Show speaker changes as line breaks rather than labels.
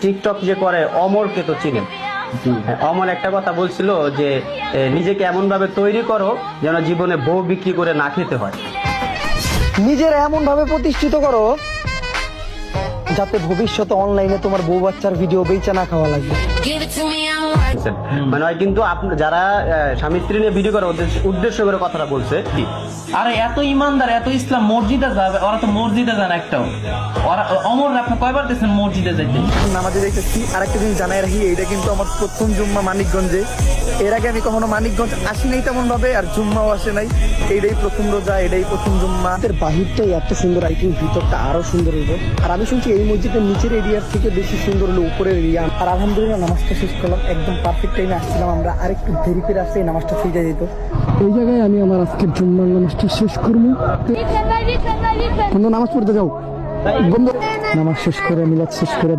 TikTok যে করে অমরকে তো চিনেন। অমর একটা কথা বলছিল যে নিজেকে এমন ভাবে তৈরি করো যেন জীবনে বউ বিক্রি করে না খেতে হয়।
নিজের এমন ভাবে প্রতিষ্ঠিত করো যাতে ভবিষ্যতে অনলাইনে তোমার বউ বাচ্চার ভিডিও বেচা না খাওয়া লাগবে।
মানে হয় কিন্তু যারা স্বামী স্ত্রী নিয়ে ভিডিও করে ওদের উদ্দেশ্য করে কথাটা বলছে।
আরে এত ইমানদার এত ইসলাম মসজিদে যাবে, ওরা তো মসজিদে যান একটাও। ওরা অমর আপনি কয়বার দেখছেন মসজিদে যাইতে?
নামাজে দেখতেছি। আরেকটা জিনিস জানাই রাখি, এটা কিন্তু আমার প্রথম জুম্মা মানিকগঞ্জে। এর আগে আমি কখনো মানিকগঞ্জ আসি নাই তেমন ভাবে, আর জুম্মাও আসে নাই। এইটাই প্রথম রোজা, এটাই প্রথম জুম্মা। এর বাহিরটাই এত সুন্দর, আই থিঙ্ক ভিতরটা আরো সুন্দর হইবে। আর আমি শুনছি এই মসজিদের নিচের এরিয়ার থেকে বেশি সুন্দর হলো উপরের এরিয়া। আর আলহামদুলিল্লাহ নামাজটা শেষ করলাম, একদম পারফেক্ট টাইমে আসছিলাম আমরা। আরেকটু দেরি করে আসলে এই নামাজটা ফিরে যেত। এই জায়গায় আমি আমার আজকের জুম্মার নামাজটা শেষ করবো। বন্ধু নামাজ পড়তে যাও, বন্ধু নামাজ শেষ করে মিলাদ শেষ করে